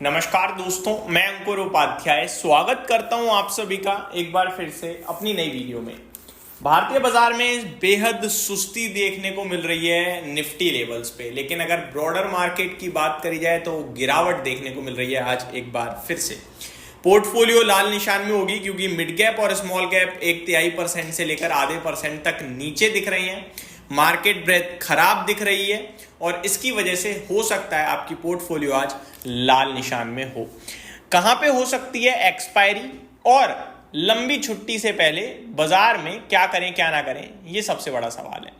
नमस्कार दोस्तों, मैं अंकुर उपाध्याय स्वागत करता हूं आप सभी का एक बार फिर से अपनी नई वीडियो में। भारतीय बाजार में बेहद सुस्ती देखने को मिल रही है निफ्टी लेवल्स पे, लेकिन अगर ब्रॉडर मार्केट की बात करी जाए तो गिरावट देखने को मिल रही है आज एक बार फिर से। पोर्टफोलियो लाल निशान में होगी क्योंकि मिड कैप और स्मॉल कैप 1/3% से लेकर आधे % तक नीचे दिख रही हैं। मार्केट ब्रेथ खराब दिख रही है और इसकी वजह से हो सकता है आपकी पोर्टफोलियो आज लाल निशान में हो। कहां पे हो सकती है एक्सपायरी और लंबी छुट्टी से पहले बाजार में क्या करें क्या ना करें, ये सबसे बड़ा सवाल है।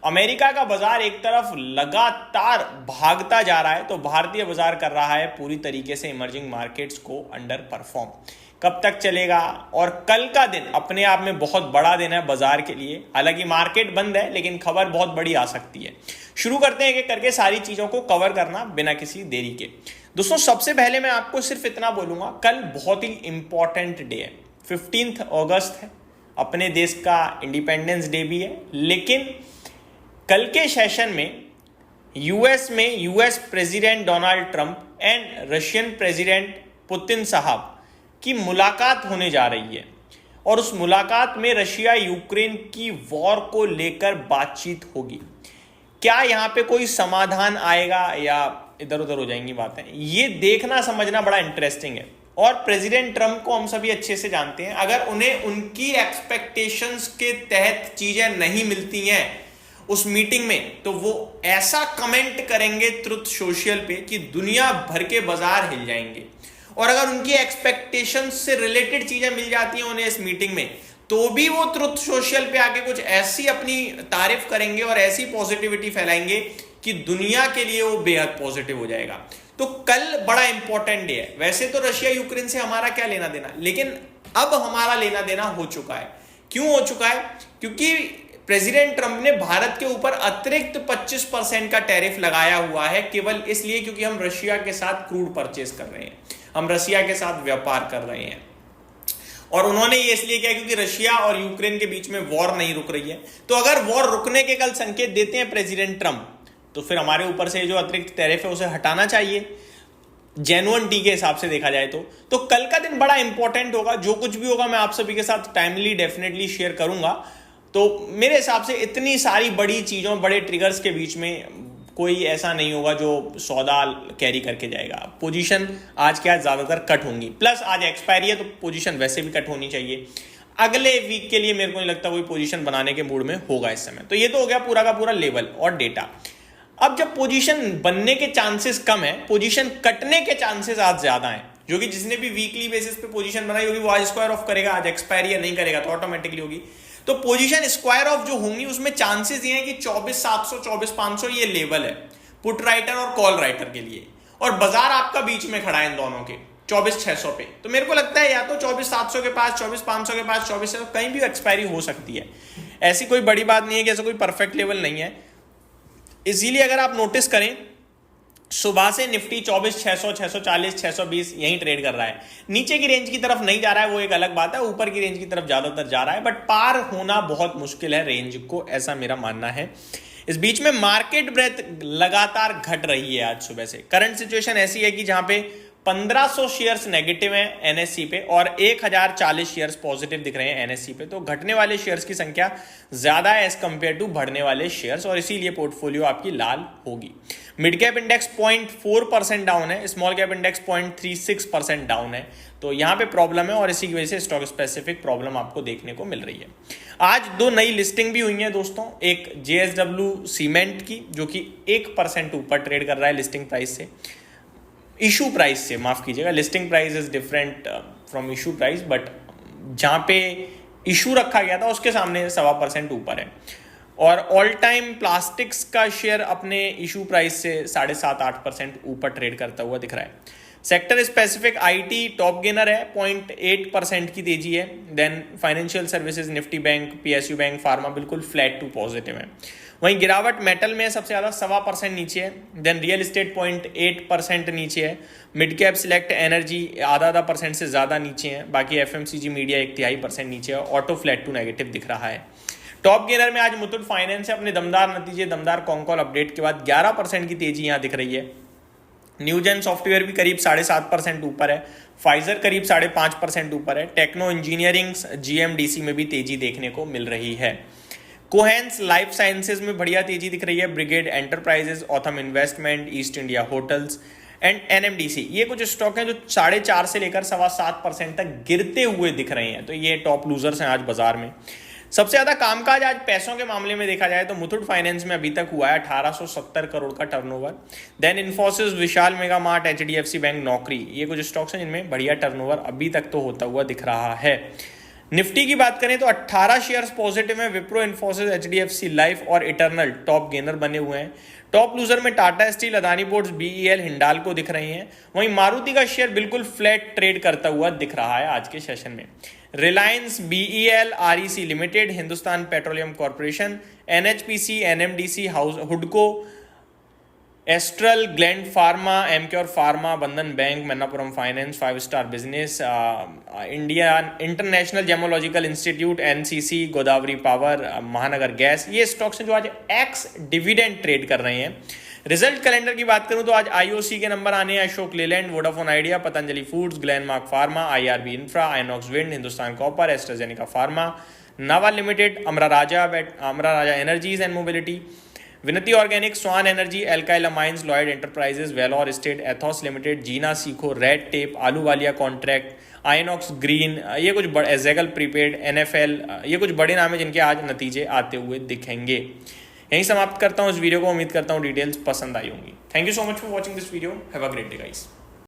अमेरिका का बाजार एक तरफ लगातार भागता जा रहा है तो भारतीय बाजार कर रहा है पूरी तरीके से इमर्जिंग मार्केट्स को अंडर परफॉर्म। कब तक चलेगा? और कल का दिन अपने आप में बहुत बड़ा दिन है बाजार के लिए। हालांकि मार्केट बंद है लेकिन खबर बहुत बड़ी आ सकती है। शुरू करते हैं एक एक करके सारी चीजों को कवर करना बिना किसी देरी के। दोस्तों, सबसे पहले मैं आपको सिर्फ इतना बोलूंगा, कल बहुत ही इंपॉर्टेंट डे है। 15 अगस्त है, अपने देश का इंडिपेंडेंस डे भी है। लेकिन कल के सेशन में US president Donald Trump and Russian president Putin साहब की मुलाकात होने जा रही है और उस मुलाकात में रशिया यूक्रेन की वॉर को लेकर बातचीत होगी। क्या यहां पे कोई समाधान आएगा या इधर उधर हो जाएंगी बातें, ये देखना समझना बड़ा इंटरेस्टिंग है। और प्रेसिडेंट ट्रंप को हम सभी अच्छे से जानते हैं, अगर उन्हें उनकी एक्सपेक्टेशंस के तहत चीजें नहीं मिलती हैं उस मीटिंग में, तो वो ऐसा कमेंट करेंगे ट्रुथ सोशल पे कि दुनिया भर के बाजार हिल जाएंगे। और अगर उनकी एक्सपेक्टेशंस से रिलेटेड चीजें मिल जाती हैं उन्हें इस मीटिंग में, तो भी वो ट्रुथ सोशल पे आके कुछ ऐसी अपनी तारीफ करेंगे और ऐसी पॉजिटिविटी फैलाएंगे कि दुनिया के लिए वो बेहद पॉजिटिव हो जाएगा। तो कल बड़ा इंपॉर्टेंट डे है। वैसे तो रशिया यूक्रेन से हमारा क्या लेना देना, लेकिन अब हमारा लेना देना हो चुका है। क्यों हो चुका है? क्योंकि प्रेसिडेंट ट्रंप ने भारत के ऊपर अतिरिक्त 25% का टैरिफ लगाया हुआ है, केवल इसलिए क्योंकि हम रशिया के साथ क्रूड परचेज कर रहे हैं, हम रशिया के साथ व्यापार कर रहे हैं। और उन्होंने ये इसलिए किया क्योंकि रशिया और यूक्रेन के बीच में वॉर नहीं रुक रही है। तो अगर वॉर रुकने के कल संकेत देते हैं प्रेसिडेंट ट्रंप, तो फिर हमारे ऊपर से जो अतिरिक्त टैरिफ है उसे हटाना चाहिए, जेन्युइन डी के हिसाब से देखा जाए तो कल का दिन बड़ा इंपॉर्टेंट होगा। जो कुछ भी होगा मैं आप सभी के साथ टाइमली डेफिनेटली शेयर करूंगा। तो मेरे हिसाब से इतनी सारी बड़ी चीजों, बड़े ट्रिगर्स के बीच में कोई ऐसा नहीं होगा जो सौदा कैरी करके जाएगा। पोजीशन आज के आज ज्यादातर कट होंगी, प्लस आज एक्सपायरी है तो पोजीशन वैसे भी कट होनी चाहिए। अगले वीक के लिए मेरे को नहीं लगता कोई पोजीशन बनाने के मूड में होगा इस समय। तो ये तो हो गया पूरा का पूरा लेवल और डेटा। अब जब पोजीशन बनने के चांसेस कम है, पोजीशन कटने के चांसेस आज ज्यादा हैं। जो कि जिसने भी वीकली बेसिस पे पोजीशन बनाई होगी वो आज स्क्वायर ऑफ करेगा, आज एक्सपायरी है नहीं करेगा तो ऑटोमेटिकली होगी। तो पोजीशन स्क्वायर ऑफ जो होंगी उसमें चांसेस ये हैं कि 24,700 24,500 ये लेवल है पुट राइटर और कॉल राइटर के लिए, और बाजार आपका बीच में खड़ा है इन दोनों के 24,600 पे। तो मेरे को लगता है या तो 24,700 के पास, 24,500 के पास, 24,600 कहीं भी एक्सपायरी हो सकती है। ऐसी कोई बड़ी बात नहीं है कि ऐसा कोई परफेक्ट लेवल नहीं है। इसीलिए अगर आप नोटिस करें सुबह से निफ्टी 24,600, 640, 620 यहीं ट्रेड कर रहा है। नीचे की रेंज की तरफ नहीं जा रहा है, वो एक अलग बात है। ऊपर की रेंज की तरफ ज्यादातर जा रहा है, बट पार होना बहुत मुश्किल है रेंज को, ऐसा मेरा मानना है। इस बीच में मार्केट ब्रेथ लगातार घट रही है आज सुबह से। करंट सिचुएशन ऐसी है कि जहां पे 1500 शेयर्स नेगेटिव हैं एनएससी पे और 1040 शेयर्स पॉजिटिव दिख रहे हैं एनएससी पे। तो घटने वाले शेयर्स की संख्या ज्यादा है एज कंपेयर टू बढ़ने वाले शेयर्स, और इसीलिए पोर्टफोलियो आपकी लाल होगी। मिड कैप इंडेक्स 0.4% डाउन है, स्मॉल कैप इंडेक्स 0.36% डाउन है। तो यहां पे प्रॉब्लम है और इसी की वजह से स्टॉक स्पेसिफिक प्रॉब्लम आपको देखने को मिल रही है। आज दो नई लिस्टिंग भी हुई है दोस्तों, एक जेएसडब्ल्यू सीमेंट की जो कि 1% ऊपर ट्रेड कर रहा है लिस्टिंग प्राइस से, इशू प्राइस से, माफ कीजिएगा, listing price is different from issue price, but जहां पे इशू रखा गया था उसके सामने 1.25% ऊपर है। और ऑल टाइम प्लास्टिक्स का शेयर अपने इशू प्राइस से 7.5-8% ऊपर ट्रेड करता हुआ दिख रहा है। Sector specific IT top gainer है, 0.8% की तेजी है। Then financial services, Nifty bank, PSU bank, pharma बिल्कुल फ्लैट टू पॉजिटिव है। वहीं गिरावट मेटल में सबसे ज्यादा 1.25% नीचे है। देन रियल एस्टेट 0.8% नीचे है। मिड कैप सिलेक्ट एनर्जी आधा % से ज्यादा नीचे है। बाकी एफएमसीजी मीडिया 0.5% नीचे है। ऑटो फ्लैट टू नेगेटिव दिख रहा है। टॉप गेनर में आज मुथूट फाइनेंस है, अपने दमदार नतीजे, दमदार कॉन्कॉल अपडेट के बाद 11% की तेजी यहां दिख रही है। न्यूजेन सॉफ्टवेयर भी करीब 7.5% ऊपर है, फाइजर करीब 5.5% ऊपर है, टेक्नो इंजीनियरिंग जीएमडीसी में भी तेजी देखने को मिल रही है। कोहेंस लाइफ साइंसेज में बढ़िया तेजी दिख रही है, brigade enterprises, Autham investment, east India hotels and NMDC, ये कुछ स्टॉक हैं जो 4.5 से लेकर 7.25% तक गिरते हुए दिख रहे हैं। तो ये टॉप लूजर्स हैं आज बाजार में। सबसे ज्यादा कामकाज आज पैसों के मामले में देखा जाए तो मुथूट फाइनेंस में अभी तक हुआ है 1870 करोड़ का टर्नओवर। देन इन्फोसिस, विशाल मेगा मार्ट, एचडीएफसी बैंक, नौकरी, ये कुछ स्टॉक्स हैं जिनमें बढ़िया टर्नओवर अभी तक तो होता हुआ दिख रहा है। निफ्टी की बात करें तो 18 शेयर्स पॉजिटिव हैं, विप्रो, इन्फोसिस, एचडीएफसी लाइफ और इटर्नल टॉप गेनर बने हुए हैं। टॉप लूजर में Tata steel, Adani ports, BEL, Hindalco दिख रही हैं। वहीं मारुति का शेयर बिल्कुल फ्लैट ट्रेड करता हुआ दिख रहा है आज के सेशन में। Reliance, BEL, REC Limited, Hindustan Petroleum Corporation, NHPC, NMDC, हुडको, Astral, Gland Pharma, Emcure Pharma, Bandhan Bank, Manappuram Finance, 5 Star Business, India International Gemological Institute, NCC, Godavari Power, Mahanagar Gas, ये स्टॉक्स हैं जो आज एक्स डिविडेंड ट्रेड कर रहे हैं। रिजल्ट कैलेंडर की बात करूं तो आज आईओसी के नंबर आने हैं, Ashok Leyland, Vodafone Idea, Patanjali Foods, Glenmark Pharma, IRB Infra, Inox Wind, Hindustan Copper, AstraZeneca Pharma, Nava Limited, Amara Raja Energies and Mobility, Vinati Organic, Swan Energy, Alkyl Amines, Lloyds Enterprises, Valor Estate, Ethos Limited, Jeena Sikho, Red Tape, Ahluwalia Contract, Inox Green, ये कुछ बड़े, एजेगल prepaid, NFL, ये कुछ बड़े नाम है जिनके आज नतीजे आते हुए दिखेंगे। यहीं समाप्त करता हूँ इस वीडियो को। उम्मीद करता हूँ डिटेल्स पसंद आई होंगी। Thank you so much for watching this video. Have a great day guys.